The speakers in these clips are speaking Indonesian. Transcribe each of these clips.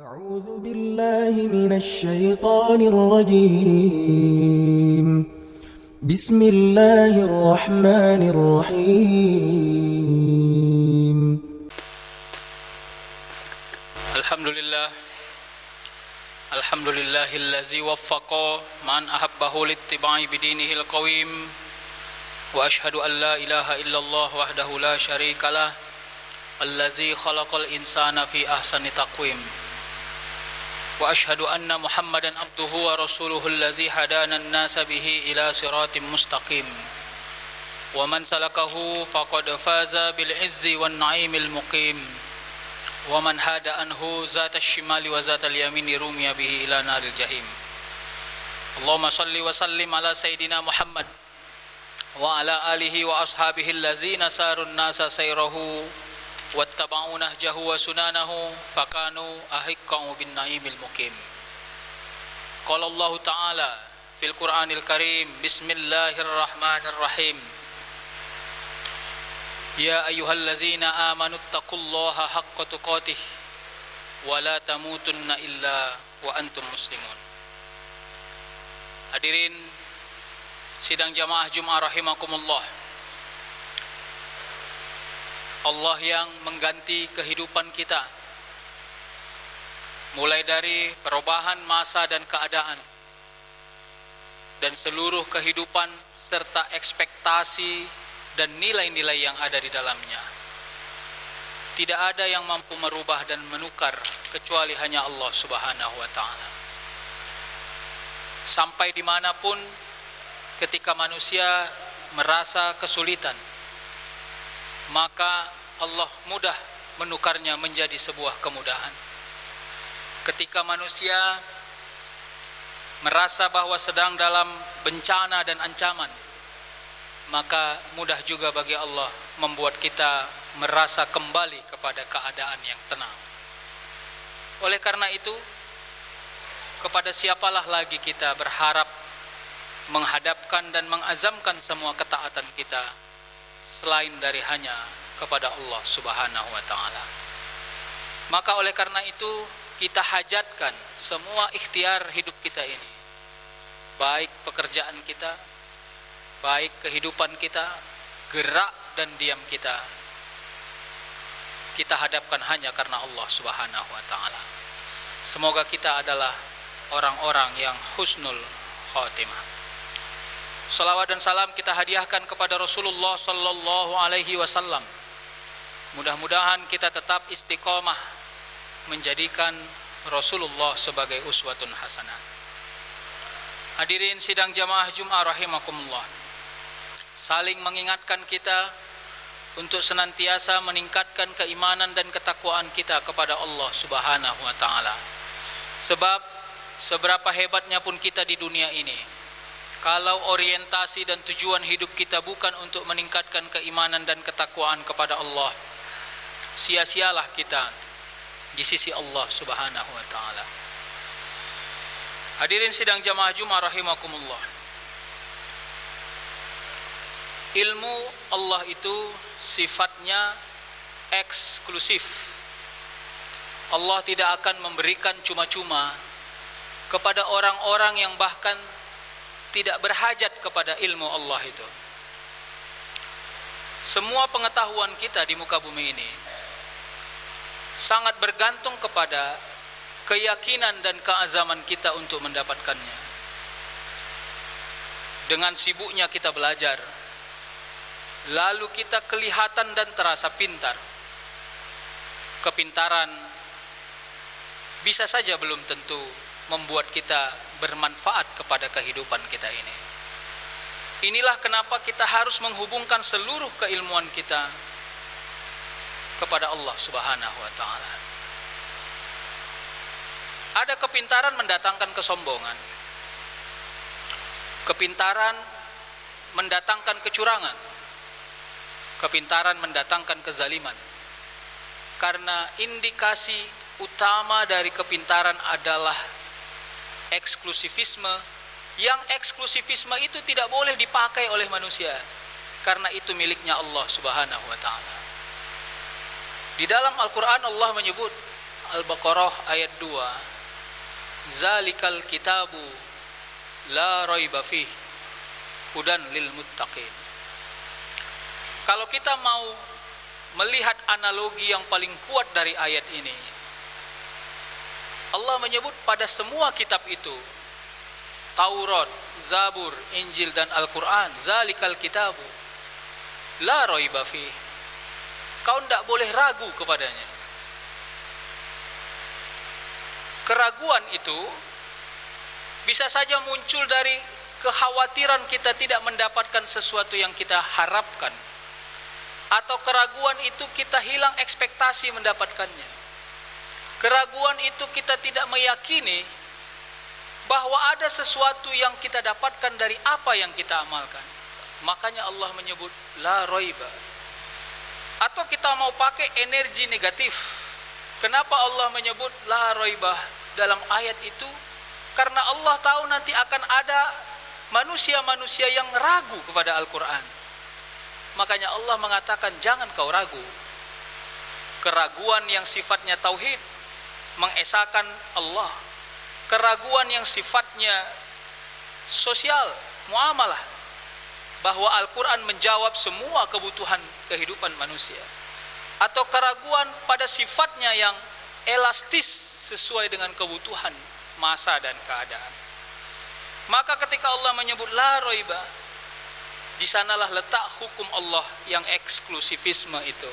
أعوذ بالله من الشيطان الرجيم بسم الله الرحمن الرحيم الحمد لله الذي وفق من أحبه لاتباع بدينه القويم وأشهد أن لا إله إلا الله وحده لا شريك له الذي خلق الإنسان في أحسن تقويم وأشهد أن محمدا عبده ورسوله الذي هدانا الناس به إلى صراط مستقيم ومن سلكه فقد فاز بالعز والنعيم المقيم ومن هاد عنه ذات الشمال وذات اليمين رمي به إلى نار الجحيم اللهم صل وسلم على سيدنا محمد وعلى آله وأصحابه الذين ساروا الناس سيره واتبعوا نهجه وسنانه فكانوا أحقا بالنعيم المقيم قال الله تعالى في القرآن الكريم بسم الله الرحمن الرحيم يا أيها الذين آمنوا اتقوا الله حق تقاته ولا تموتن إلا وأنتم مسلمون. Hadirin sidang jamaah Jumat rahimakumullah. Allah yang mengganti kehidupan kita mulai dari perubahan masa dan keadaan dan seluruh kehidupan serta ekspektasi dan nilai-nilai yang ada di dalamnya. Tidak ada yang mampu merubah dan menukar kecuali hanya Allah Subhanahu wa ta'ala. Sampai dimanapun ketika manusia merasa kesulitan, maka Allah mudah menukarnya menjadi sebuah kemudahan. Ketika manusia merasa bahwa sedang dalam bencana dan ancaman, maka mudah juga bagi Allah membuat kita merasa kembali kepada keadaan yang tenang. Oleh karena itu, kepada siapalah lagi kita berharap menghadapkan dan mengazamkan semua ketaatan kita selain dari hanya kepada Allah Subhanahu wa ta'ala. Maka oleh karena itu kita hajatkan semua ikhtiar hidup kita ini, baik pekerjaan kita, baik kehidupan kita, gerak dan diam kita, kita hadapkan hanya karena Allah Subhanahu wa ta'ala. Semoga kita adalah orang-orang yang husnul khotimah. Salawat dan salam kita hadiahkan kepada Rasulullah sallallahu alaihi wasallam. Mudah-mudahan kita tetap istiqomah menjadikan Rasulullah sebagai uswatun hasanah. Hadirin sidang jamaah Jumat rahimakumullah. Saling mengingatkan kita untuk senantiasa meningkatkan keimanan dan ketakwaan kita kepada Allah Subhanahu wa ta'ala. Sebab seberapa hebatnya pun kita di dunia ini, kalau orientasi dan tujuan hidup kita bukan untuk meningkatkan keimanan dan ketakwaan kepada Allah, sia-sialah kita di sisi Allah Subhanahu wa ta'ala. Hadirin sidang jamaah Jumat rahimakumullah. Ilmu Allah itu sifatnya eksklusif. Allah tidak akan memberikan cuma-cuma kepada orang-orang yang bahkan tidak berhajat kepada ilmu Allah itu. Semua pengetahuan kita di muka bumi ini sangat bergantung kepada keyakinan dan keazaman kita untuk mendapatkannya. Dengan sibuknya kita belajar, lalu kita kelihatan dan terasa pintar. Kepintaran bisa saja belum tentu membuat kita bermanfaat kepada kehidupan kita ini. Inilah kenapa kita harus menghubungkan seluruh keilmuan kita kepada Allah Subhanahu wa ta'ala. Ada kepintaran mendatangkan kesombongan. Kepintaran mendatangkan kecurangan. Kepintaran mendatangkan kezaliman. Karena indikasi utama dari kepintaran adalah eksklusifisme, yang eksklusifisme itu tidak boleh dipakai oleh manusia karena itu miliknya Allah Subhanahu wa ta'ala. Di dalam Al-Quran Allah menyebut Al-Baqarah ayat 2. Zalikal kitabu la raiba fih hudan lil muttaqin. Kalau kita mau melihat analogi yang paling kuat dari ayat ini, Allah menyebut pada semua kitab itu, Taurat, Zabur, Injil dan Al-Quran, zalikal kitabu la raiba fih. Kau tidak boleh ragu kepadanya. Keraguan itu bisa saja muncul dari kekhawatiran kita tidak mendapatkan sesuatu yang kita harapkan, atau keraguan itu kita hilang ekspektasi mendapatkannya. Keraguan itu kita tidak meyakini bahwa ada sesuatu yang kita dapatkan dari apa yang kita amalkan. Makanya Allah menyebut la raiba. Atau kita mau pakai energi negatif. Kenapa Allah menyebut la raibah dalam ayat itu? Karena Allah tahu nanti akan ada manusia-manusia yang ragu kepada Al-Quran. Makanya Allah mengatakan jangan kau ragu. Keraguan yang sifatnya tauhid, mengesahkan Allah. Keraguan yang sifatnya sosial, muamalah, bahwa Al-Quran menjawab semua kebutuhan kehidupan manusia. Atau keraguan pada sifatnya yang elastis sesuai dengan kebutuhan masa dan keadaan. Maka ketika Allah menyebut la raiba, di sanalah letak hukum Allah yang eksklusifisme itu.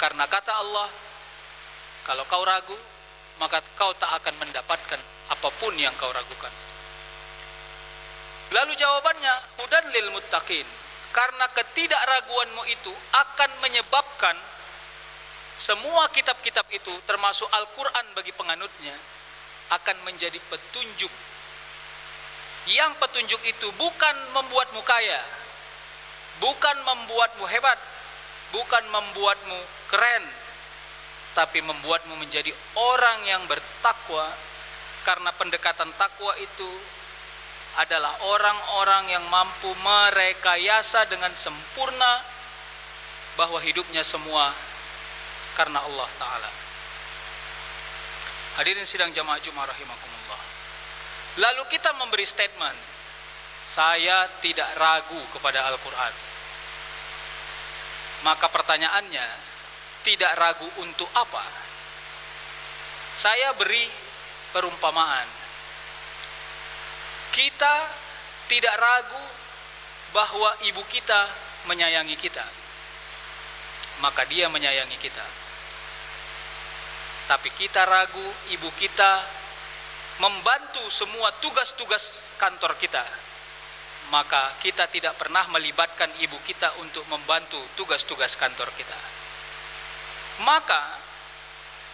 Karena kata Allah, kalau kau ragu, maka kau tak akan mendapatkan apapun yang kau ragukan. Lalu jawabannya hudan lil muttaqin. Karena ketidakraguanmu itu akan menyebabkan semua kitab-kitab itu, termasuk Al-Quran bagi penganutnya, akan menjadi petunjuk. Yang petunjuk itu bukan membuatmu kaya, bukan membuatmu hebat, bukan membuatmu keren, tapi membuatmu menjadi orang yang bertakwa. Karena pendekatan takwa itu adalah orang-orang yang mampu merekayasa dengan sempurna bahwa hidupnya semua karena Allah Ta'ala. Hadirin sidang jamaah Jumat rahimakumullah. Lalu kita memberi statement, saya tidak ragu kepada Al-Quran. Maka pertanyaannya, tidak ragu untuk apa? Saya beri perumpamaan. Kita tidak ragu bahwa ibu kita menyayangi kita, maka dia menyayangi kita. Tapi kita ragu ibu kita membantu semua tugas-tugas kantor kita, maka kita tidak pernah melibatkan ibu kita untuk membantu tugas-tugas kantor kita. Maka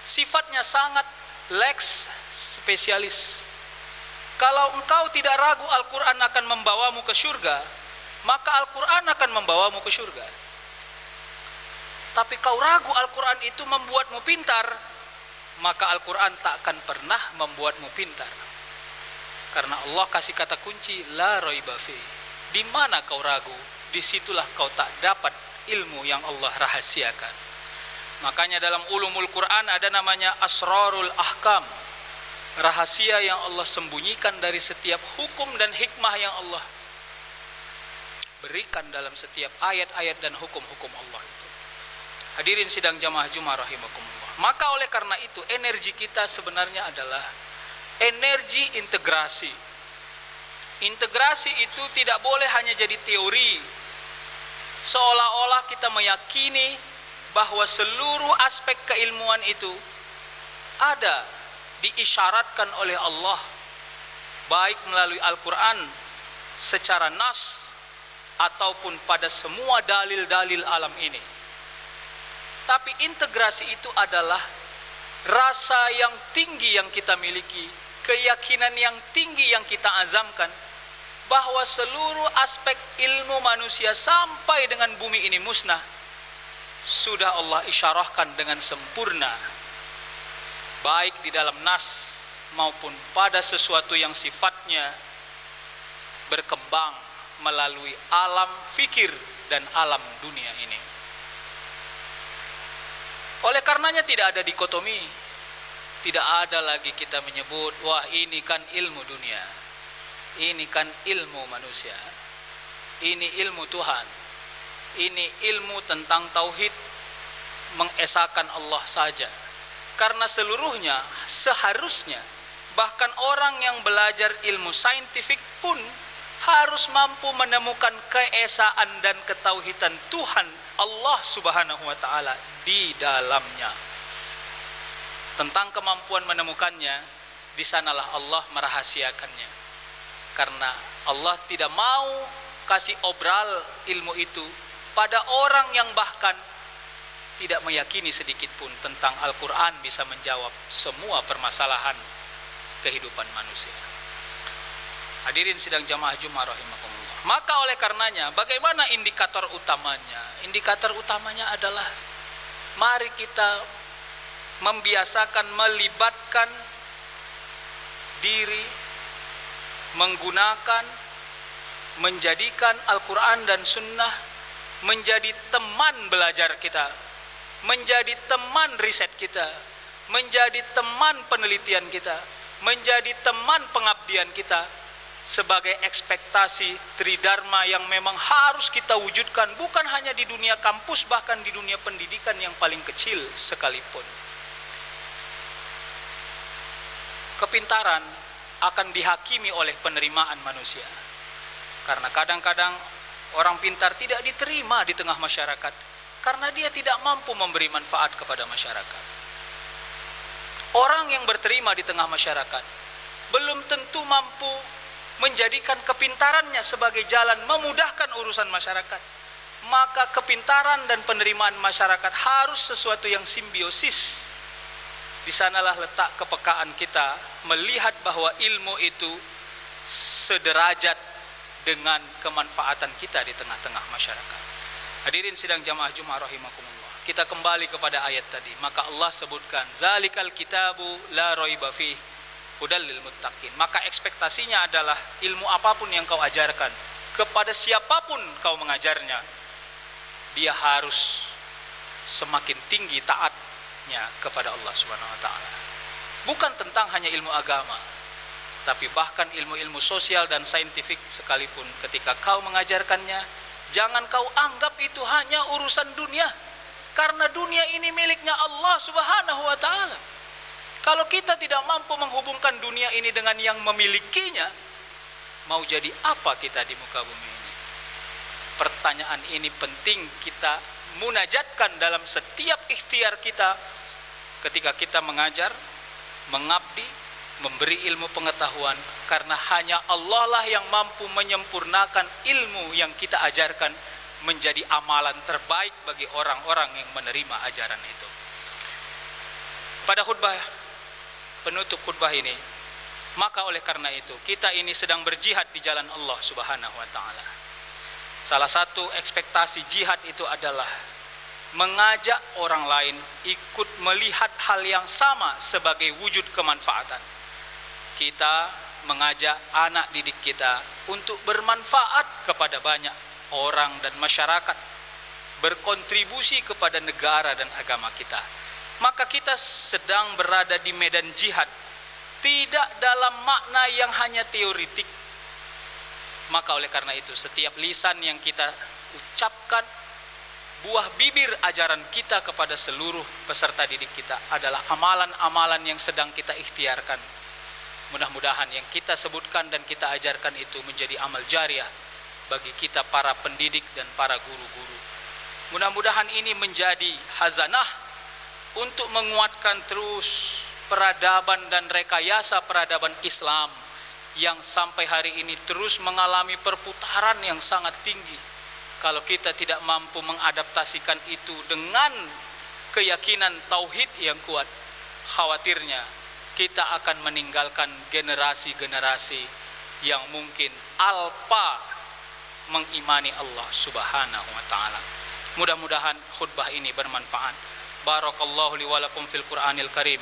sifatnya sangat lex spesialis. Kalau engkau tidak ragu Al-Quran akan membawamu ke surga, maka Al-Quran akan membawamu ke surga. Tapi kau ragu Al-Quran itu membuatmu pintar, maka Al-Quran tak akan pernah membuatmu pintar. Karena Allah kasih kata kunci la raiba fi. Di mana kau ragu, disitulah kau tak dapat ilmu yang Allah rahasiakan. Makanya dalam ulumul Quran ada namanya asrarul ahkam, rahasia yang Allah sembunyikan dari setiap hukum dan hikmah yang Allah berikan dalam setiap ayat-ayat dan hukum-hukum Allah itu. Hadirin sidang jamaah Jumat rahimakumullah. Maka oleh karena itu energi kita sebenarnya adalah energi integrasi. Integrasi itu tidak boleh hanya jadi teori, seolah-olah kita meyakini bahwa seluruh aspek keilmuan itu ada diisyaratkan oleh Allah, baik melalui Al-Quran secara nas ataupun pada semua dalil-dalil alam ini. Tapi integrasi itu adalah rasa yang tinggi yang kita miliki, keyakinan yang tinggi yang kita azamkan bahwa seluruh aspek ilmu manusia sampai dengan bumi ini musnah sudah Allah isyarahkan dengan sempurna, baik di dalam nas maupun pada sesuatu yang sifatnya berkembang melalui alam fikir dan alam dunia ini. Oleh karenanya tidak ada dikotomi tidak ada lagi kita menyebut, wah ini kan ilmu dunia, ini kan ilmu manusia, ini ilmu Tuhan, ini ilmu tentang tauhid, mengesahkan Allah saja. Karena seluruhnya seharusnya, bahkan orang yang belajar ilmu saintifik pun harus mampu menemukan keesaan dan ketauhidan Tuhan Allah Subhanahu wa taala di dalamnya. Tentang kemampuan menemukannya, di sanalah Allah merahasiakannya. Karena Allah tidak mau kasih obral ilmu itu pada orang yang bahkan tidak meyakini sedikit pun tentang Al-Quran bisa menjawab semua permasalahan kehidupan manusia. Hadirin sidang jamaah Jumat rahimakumullah. Maka oleh karenanya, bagaimana indikator utamanya? Indikator utamanya adalah mari kita membiasakan melibatkan diri, menggunakan, menjadikan Al-Quran dan Sunnah menjadi teman belajar kita, menjadi teman riset kita, menjadi teman penelitian kita, menjadi teman pengabdian kita, sebagai ekspektasi tridharma yang memang harus kita wujudkan, bukan hanya di dunia kampus, bahkan di dunia pendidikan yang paling kecil sekalipun. Kepintaran akan dihakimi oleh penerimaan manusia, karena kadang-kadang orang pintar tidak diterima di tengah masyarakat karena dia tidak mampu memberi manfaat kepada masyarakat. Orang yang berterima di tengah masyarakat belum tentu mampu menjadikan kepintarannya sebagai jalan memudahkan urusan masyarakat. Maka kepintaran dan penerimaan masyarakat harus sesuatu yang simbiosis. Di sanalah letak kepekaan kita melihat bahwa ilmu itu sederajat dengan kemanfaatan kita di tengah-tengah masyarakat. Hadirin sidang jamaah Jumat rahimakumullah. Kita kembali kepada ayat tadi. Maka Allah sebutkan, zalikal kitabu la raiba fihi hudal lil muttaqin. Maka ekspektasinya adalah ilmu apapun yang kau ajarkan, kepada siapapun kau mengajarnya, dia harus semakin tinggi taatnya kepada Allah Subhanahu wa taala. Bukan tentang hanya ilmu agama, tapi bahkan ilmu-ilmu sosial dan saintifik sekalipun, ketika kau mengajarkannya, jangan kau anggap itu hanya urusan dunia, karena dunia ini miliknya Allah Subhanahu wa taala. Kalau kita tidak mampu menghubungkan dunia ini dengan yang memilikinya, mau jadi apa kita di muka bumi ini? Pertanyaan ini penting kita munajatkan dalam setiap ikhtiar kita ketika kita mengajar, mengabdi, memberi ilmu pengetahuan, karena hanya Allah lah yang mampu menyempurnakan ilmu yang kita ajarkan menjadi amalan terbaik bagi orang-orang yang menerima ajaran itu. Pada khutbah penutup khutbah ini, maka oleh karena itu kita ini sedang berjihad di jalan Allah Subhanahu wa taala. Salah satu ekspektasi jihad itu adalah mengajak orang lain ikut melihat hal yang sama sebagai wujud kemanfaatan. Kita mengajak anak didik kita untuk bermanfaat kepada banyak orang dan masyarakat, berkontribusi kepada negara dan agama kita. Maka kita sedang berada di medan jihad, tidak dalam makna yang hanya teoritik. Maka oleh karena itu, setiap lisan yang kita ucapkan, buah bibir ajaran kita kepada seluruh peserta didik kita adalah amalan-amalan yang sedang kita ikhtiarkan. Mudah-mudahan yang kita sebutkan dan kita ajarkan itu menjadi amal jariah bagi kita para pendidik dan para guru-guru. Mudah-mudahan ini menjadi hazanah untuk menguatkan terus peradaban dan rekayasa peradaban Islam yang sampai hari ini terus mengalami perputaran yang sangat tinggi. Kalau kita tidak mampu mengadaptasikan itu dengan keyakinan tauhid yang kuat, khawatirnya kita akan meninggalkan generasi-generasi yang mungkin alpa mengimani Allah Subhanahu wa taala. Mudah-mudahan khutbah ini bermanfaat. Barakallahu li wa lakum fil Qur'anil Karim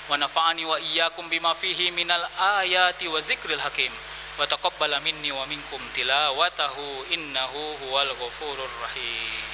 wa nafa'ani wa iyyakum bima fihi minal ayati wa zikril hakim wa taqabbala minni wa minkum tilawatahu innahu huwal ghafurur rahim.